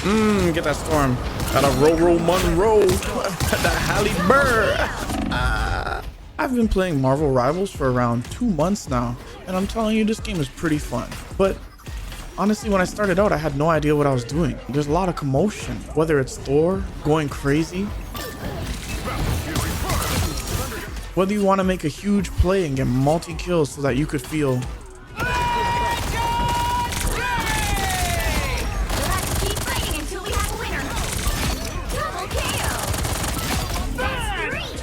Get that storm. Got a roll Monroe. That Halle Burr. I've been playing Marvel Rivals for around 2 months now, and I'm telling you, this game is pretty fun. But honestly, when I started out, I had no idea what I was doing. There's a lot of commotion, whether it's Thor going crazy, whether you want to make a huge play and get multi-kills so that you could feel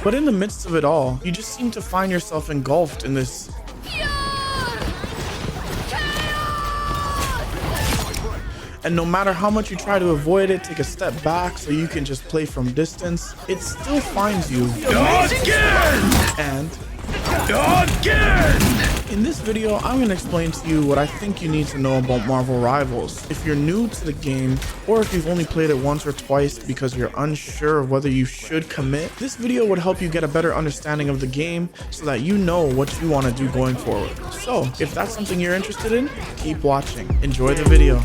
but in the midst of it all, you just seem to find yourself engulfed in this and no matter how much you try to avoid it, take a step back so you can just play from distance, it still finds you. And in this video, I'm going to explain to you what I think you need to know about Marvel Rivals. If you're new to the game, or if you've only played it once or twice because you're unsure of whether you should commit, this video would help you get a better understanding of the game so that you know what you want to do going forward. So, if that's something you're interested in, keep watching. Enjoy the video.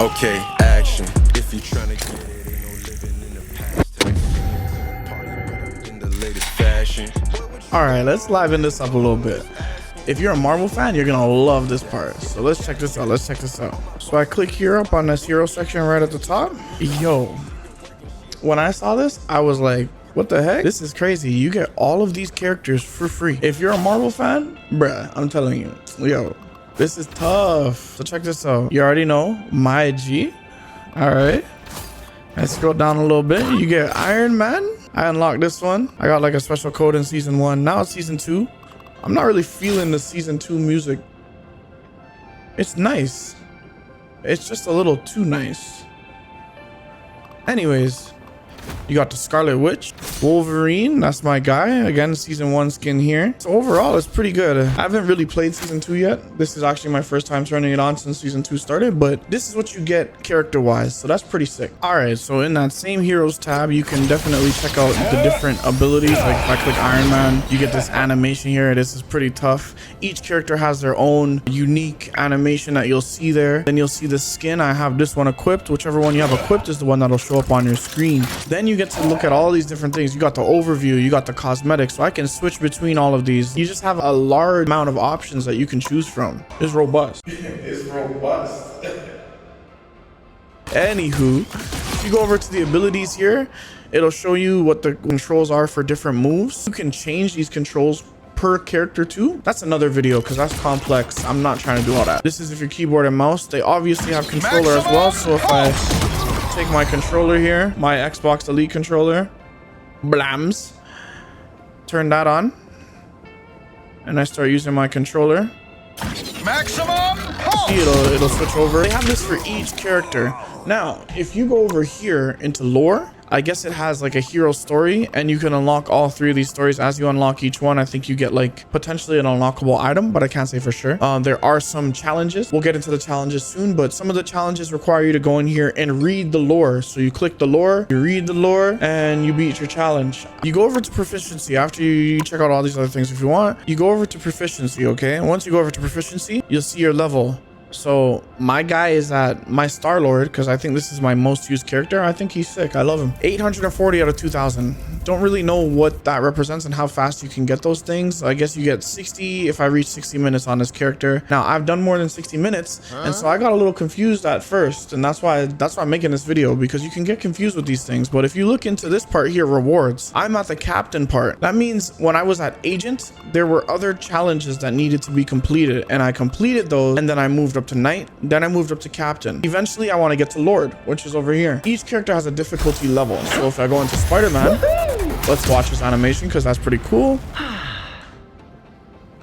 Okay, action. If you're trying to get it, ain't no living in the past. Party in the latest fashion. Alright, let's liven this up a little bit. If you're a Marvel fan, you're gonna love this part. So let's check this out. So I click here up on this hero section right at the top. Yo, when I saw this, I was like, what the heck? This is crazy. You get all of these characters for free. If you're a Marvel fan, bruh, I'm telling you, yo, this is tough. So check this out. You already know my G. All right. Let's scroll down a little bit. You get Iron Man. I unlocked this one. I got like a special code in season 1. Now it's season 2. I'm not really feeling the season 2 music. It's nice. It's just a little too nice. Anyways, you got the Scarlet Witch, Wolverine, that's my guy. Again, season 1 skin here. So overall, it's pretty good. I haven't really played season 2 yet. This is actually my first time turning it on since season 2 started, but this is what you get character-wise, so that's pretty sick. All right, so in that same heroes tab, you can definitely check out the different abilities. Like if I click Iron Man, you get this animation here. This is pretty tough. Each character has their own unique animation that you'll see there. Then you'll see the skin. I have this one equipped. Whichever one you have equipped is the one that'll show up on your screen. Then you get to look at all these different things. You got the overview, you got the cosmetics, so I can switch between all of these. You just have a large amount of options that you can choose from. It's robust. It's robust. Anywho, if you go over to the abilities here, it'll show you what the controls are for different moves. You can change these controls per character too. That's another video because that's complex. I'm not trying to do all that. This is if your keyboard and mouse. They obviously have controller as well, so if I take my controller here, my Xbox Elite controller, blams, turn that on, and I start using my controller. Maximum. See, it'll switch over. They have this for each character. Now, if you go over here into lore, I guess it has like a hero story, and you can unlock all 3 of these stories. As you unlock each one, I think you get like potentially an unlockable item, but I can't say for sure. There are some challenges. We'll get into the challenges soon, but some of the challenges require you to go in here and read the lore. So you click the lore, you read the lore, and you beat your challenge. You go over to proficiency after you check out all these other things. If you want, you go over to proficiency, okay? And once you go over to proficiency, you'll see your level. So my guy is at my Star-Lord because I think this is my most used character. I think he's sick. I love him. 840 out of 2000. Don't really know what that represents and how fast you can get those things. I guess you get 60 if I reach 60 minutes on this character. Now I've done more than 60 minutes, and so I got a little confused at first, and that's why I'm making this video, because you can get confused with these things. But if you look into this part here, rewards, I'm at the captain part. That means when I was at agent, there were other challenges that needed to be completed, and I completed those, and then I moved up to knight, then I moved up to captain. Eventually I want to get to lord, which is over here. Each character has a difficulty level. So if I go into Spider-Man, let's watch his animation because that's pretty cool.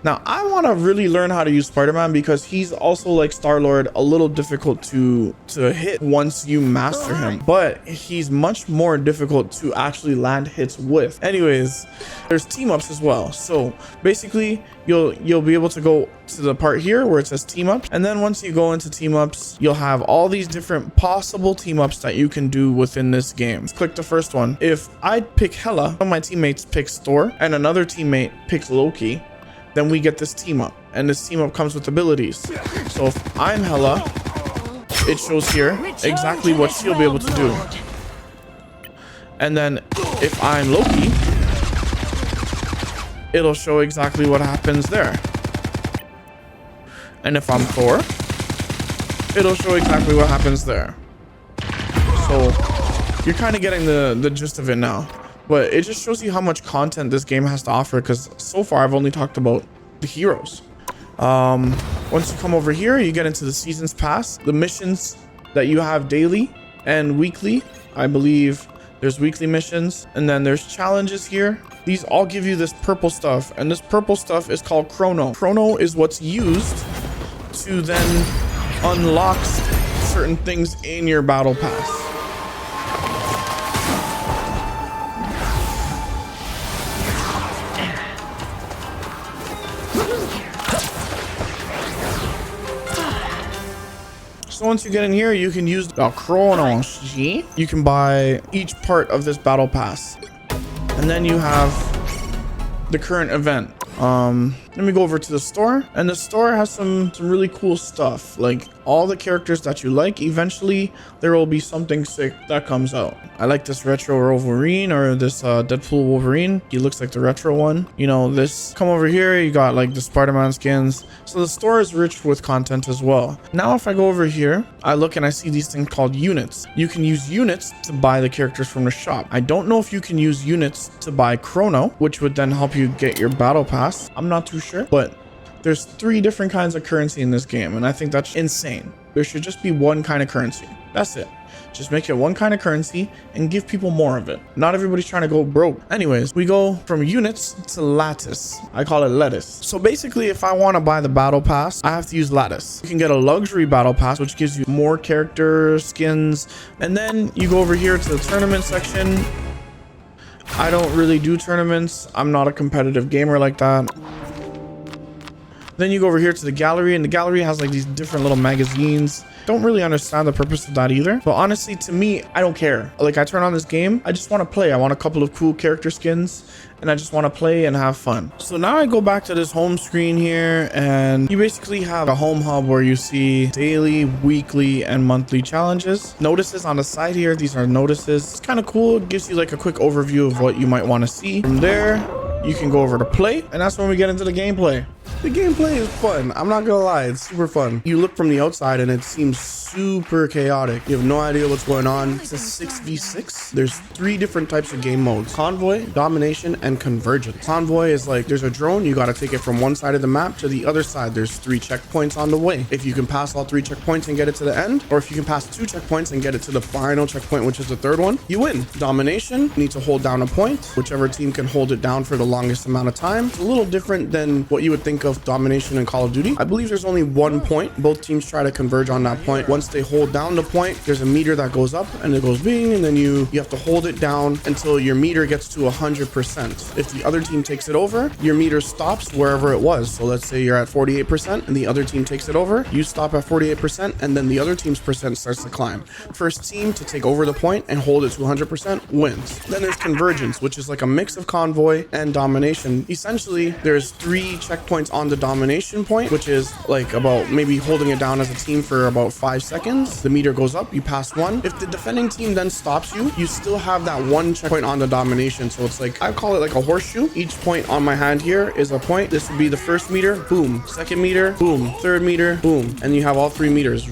Now, I want to really learn how to use Spider-Man because he's also like Star-Lord, a little difficult to hit once you master him, but he's much more difficult to actually land hits with. Anyways, there's team ups as well. So basically you'll be able to go to the part here where it says team ups, and then once you go into team ups, you'll have all these different possible team ups that you can do within this game. Let's click the first one. If I pick Hela, one of my teammates picks Thor and another teammate picks Loki, then we get this team up, and this team up comes with abilities. So if I'm Hela, it shows here exactly what she'll be able to do. And then if I'm Loki, it'll show exactly what happens there. And if I'm Thor, it'll show exactly what happens there. So you're kind of getting the gist of it now. But it just shows you how much content this game has to offer, because so far I've only talked about the heroes. Once you come over here, you get into the seasons pass, the missions that you have daily and weekly. I believe there's weekly missions, and then there's challenges here. These all give you this purple stuff, and this purple stuff is called chrono. Chrono is what's used to then unlock certain things in your battle pass. So once you get in here, you can use the chronos. You can buy each part of this battle pass, and then you have the current event. Let me go over to the store, and the store has some really cool stuff. Like all the characters that you like, eventually there will be something sick that comes out. I like this retro Wolverine, or this Deadpool Wolverine. He looks like the retro one. You know, this come over here, you got like the Spider-Man skins. So the store is rich with content as well. Now if I go over here, I look and I see these things called units. You can use units to buy the characters from the shop. I don't know if you can use units to buy chrono, which would then help you get your battle pass. I'm not too sure, but there's 3 different kinds of currency in this game, and I think that's insane. There should just be one kind of currency. That's it. Just make it one kind of currency and give people more of it. Not everybody's trying to go broke. Anyways, we go from units to lattice. I call it lettuce. So basically, if I want to buy the battle pass, I have to use lattice. You can get a luxury battle pass, which gives you more character skins. And then you go over here to the tournament section. I don't really do tournaments. I'm not a competitive gamer like that. Then you go over here to the gallery, and the gallery has like these different little magazines. Don't really understand the purpose of that either. But honestly, to me, I don't care. Like, I turn on this game, I just want to play. I want a couple of cool character skins, and I just want to play and have fun. So now I go back to this home screen here, and you basically have a home hub where you see daily, weekly, and monthly challenges. Notices on the side here, these are notices. It's kind of cool. It gives you like a quick overview of what you might want to see. From there, you can go over to play, and that's when we get into the gameplay. The gameplay is fun. I'm not gonna lie, it's super fun. You look from the outside and it seems super chaotic. You have no idea what's going on. It's a 6v6. There's 3 different types of game modes: convoy, domination, and convergence. Convoy is like, there's a drone, you gotta take it from one side of the map to the other side. There's 3 checkpoints on the way. If you can pass all 3 checkpoints and get it to the end, or if you can pass 2 checkpoints and get it to the final checkpoint, which is the 3rd one, you win. Domination, you need to hold down a point. Whichever team can hold it down for the longest amount of time. It's a little different than what you would think of domination in Call of Duty. I believe there's only 1 point. Both teams try to converge on that point. Once they hold down the point, there's a meter that goes up and it goes bing, and then you have to hold it down until your meter gets to 100%. If the other team takes it over, your meter stops wherever it was. So let's say you're at 48% and the other team takes it over, you stop at 48%, and then the other team's percent starts to climb. First team to take over the point and hold it to 100% wins. Then there's convergence, which is like a mix of convoy and domination. Essentially, there's 3 checkpoints on the domination point, which is like about maybe holding it down as a team for about 5 seconds. The meter goes up, you pass 1. If the defending team then stops you, you still have that 1 checkpoint on the domination. So it's like, I call it like a horseshoe. Each point on my hand here is a point. This would be the first meter, boom. Second meter, boom. Third meter, boom. And you have all 3 meters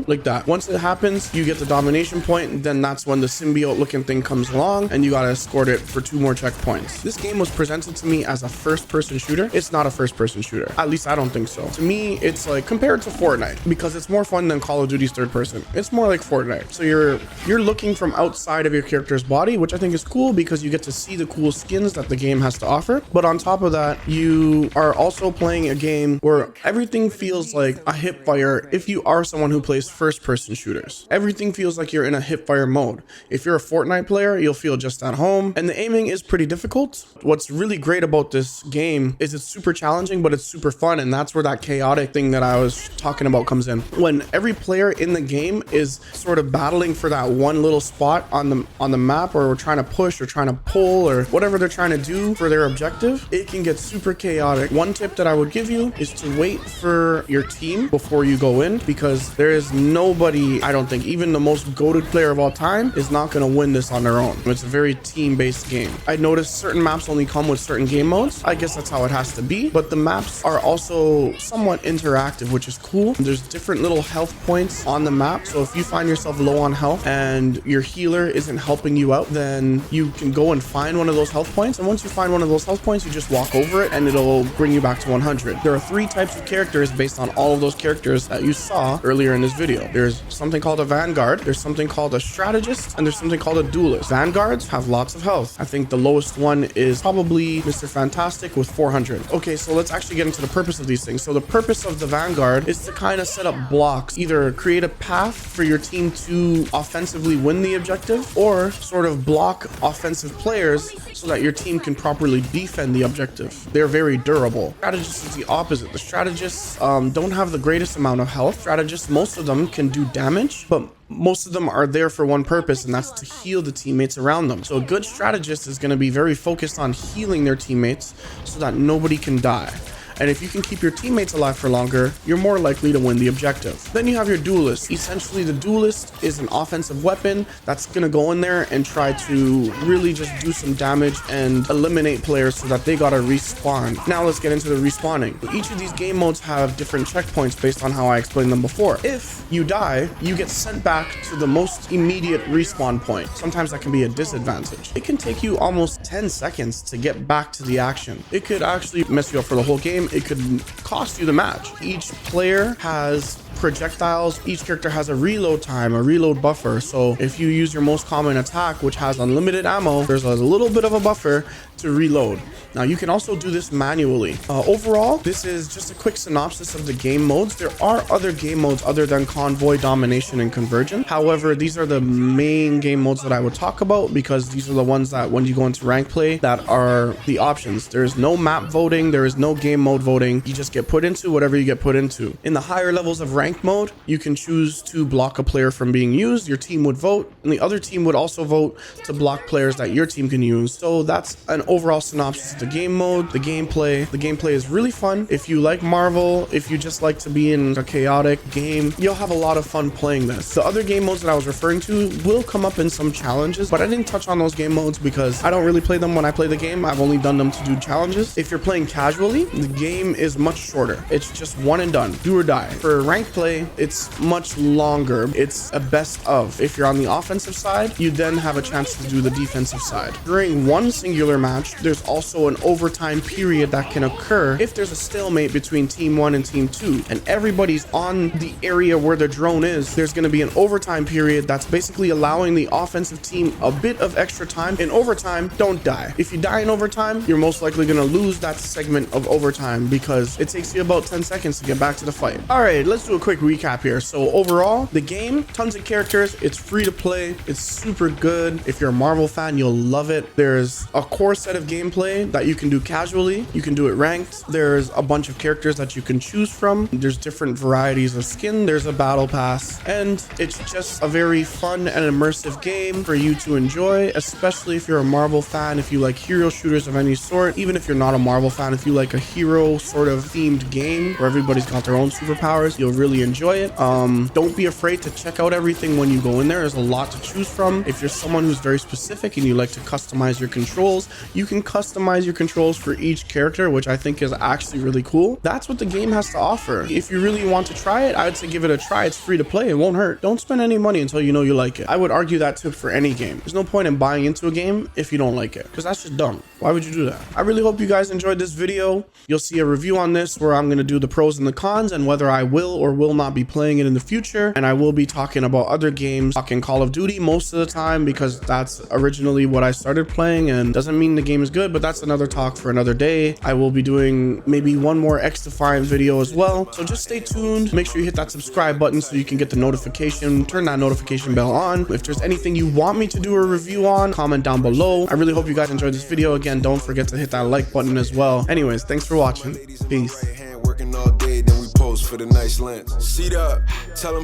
like that. Once it happens, you get the domination point. Then that's when the symbiote looking thing comes along, and you gotta escort it for 2 more checkpoints. This game was presented to me as a first-person shooter. It's not a first-person shooter. At least I don't think so. To me, it's like compared to Fortnite, because it's more fun than Call of Duty's third person. It's more like Fortnite. So you're looking from outside of your character's body, which I think is cool because you get to see the cool skins that the game has to offer. But on top of that, you are also playing a game where everything feels like a hip fire. If you are someone who plays first-person shooters, everything feels like you're in a hip fire mode. If you're a Fortnite player, you'll feel just at home, and the aiming is pretty difficult. What's really great about this game is it's super challenging, but it's super fun, and that's where that chaotic thing that I was talking about comes in. When every player in the game is sort of battling for that one little spot on the map, or trying to push or trying to pull or whatever they're trying to do for their objective, it can get super chaotic. One tip that I would give you is to wait for your team before you go in, because there is nobody, I don't think, even the most goated player of all time is not going to win this on their own. It's a very team-based game. I noticed certain maps only come with certain game modes. I guess that's how it has to be, but the maps are also somewhat interactive, which is cool. There's different little health points on the map. So if you find yourself low on health and your healer isn't helping you out, then you can go and find one of those health points. And once you find one of those health points, you just walk over it and it'll bring you back to 100. There are 3 types of characters based on all of those characters that you saw earlier in this video. There's something called a vanguard, there's something called a strategist, and there's something called a duelist. Vanguards have lots of health. I think the lowest one is probably Mr. Fantastic with 400. Okay, so let's actually get into the purpose of these things. So the purpose of the vanguard is to kind of set up blocks, either create a path for your team to offensively win the objective, or sort of block offensive players so that your team can properly defend the objective. They're very durable. Strategist is the opposite. The strategists don't have the greatest amount of health. Strategists, most of them can do damage, but most of them are there for one purpose, and that's to heal the teammates around them. So a good strategist is going to be very focused on healing their teammates so that nobody can die. And if you can keep your teammates alive for longer, you're more likely to win the objective. Then you have your duelist. Essentially, the duelist is an offensive weapon that's gonna go in there and try to really just do some damage and eliminate players so that they gotta respawn. Now let's get into the respawning. Each of these game modes have different checkpoints based on how I explained them before. If you die, you get sent back to the most immediate respawn point. Sometimes that can be a disadvantage. It can take you almost 10 seconds to get back to the action. It could actually mess you up for the whole game. It could cost you the match. Each player has projectiles. Each character has a reload time, a reload buffer. So if you use your most common attack, which has unlimited ammo, there's a little bit of a buffer to reload. Now you can also do this manually. Overall, this is just a quick synopsis of the game modes. There are other game modes other than convoy, domination, and conversion. However, these are the main game modes that I would talk about because these are the ones that when you go into rank play that are the options. There is no map voting. There is no game mode voting. You just get put into whatever you get put into. In the higher levels of rank mode, you can choose to block a player from being used. Your team would vote, and the other team would also vote to block players that your team can use. So that's an overall synopsis of the game mode, the gameplay. The gameplay is really fun. If you like Marvel, if you just like to be in a chaotic game, you'll have a lot of fun playing this. The other game modes that I was referring to will come up in some challenges, but I didn't touch on those game modes because I don't really play them when I play the game. I've only done them to do challenges. If you're playing casually, the game is much shorter. It's just one and done, do or die. For ranked play, it's much longer. It's a best of. If you're on the offensive side, you then have a chance to do the defensive side. During one singular match, there's also an overtime period that can occur if there's a stalemate between team 1 and team 2 and everybody's on the area where the drone is. There's going to be an overtime period that's basically allowing the offensive team a bit of extra time. In overtime, don't die. If you die in overtime, you're most likely going to lose that segment of overtime because it takes you about 10 seconds to get back to the fight. All right, let's do a quick recap here. So overall, the game, tons of characters, it's free to play, it's super good. If you're a Marvel fan, you'll love it. There's a core set of gameplay that you can do casually, you can do it ranked. There's a bunch of characters that you can choose from. There's different varieties of skin. There's a battle pass, and it's just a very fun and immersive game for you to enjoy, especially if you're a Marvel fan, if you like hero shooters of any sort. Even if you're not a Marvel fan, if you like a hero sort of themed game where everybody's got their own superpowers, you'll really enjoy it. Don't be afraid to check out everything when you go in there. There's a lot to choose from. If you're someone who's very specific and you like to customize your controls, you can customize your controls for each character, which I think is actually really cool. That's what the game has to offer. If you really want to try it, I would say give it a try. It's free to play. It won't hurt. Don't spend any money until you know you like it. I would argue that tip for any game. There's no point in buying into a game if you don't like it, because that's just dumb. Why would you do that? I really hope you guys enjoyed this video. You'll see a review on this where I'm going to do the pros and the cons and whether I will or will not be playing it in the future. And I will be talking about other games, talking Call of Duty most of the time because that's originally what I started playing, and doesn't mean the game is good, but that's another talk for another day. I will be doing maybe one more X-Defiant video as well. So just stay tuned. Make sure you hit that subscribe button so you can get the notification, turn that notification bell on. If there's anything you want me to do a review on, comment down below. I really hope you guys enjoyed this video. Again, don't forget to hit that like button as well. Anyways, thanks for watching. Peace.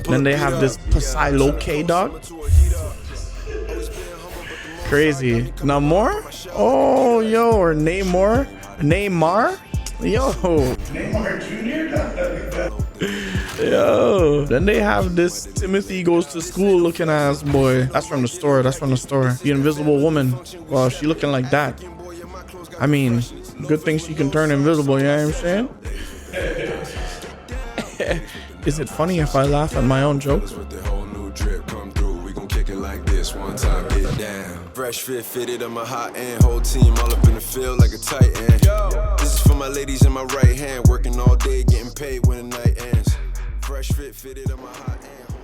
Then they have this Psylo K dog. Crazy. Namor? Oh, yo, or Namor? Neymar? Yo. Neymar Jr.? Yo. Then they have this Timothy goes to school looking ass boy. That's from the store. That's from the store. The Invisible Woman. Well, she looking like that. I mean, good thing she can turn invisible, you know what I'm saying? Is it funny if I laugh at my own jokes? One time, get down. Fresh fit, fitted on my hot end. Whole team all up in the field like a tight end. This is for my ladies in my right hand. Working all day, getting paid when the night ends. Fresh fit, fitted on my hot end.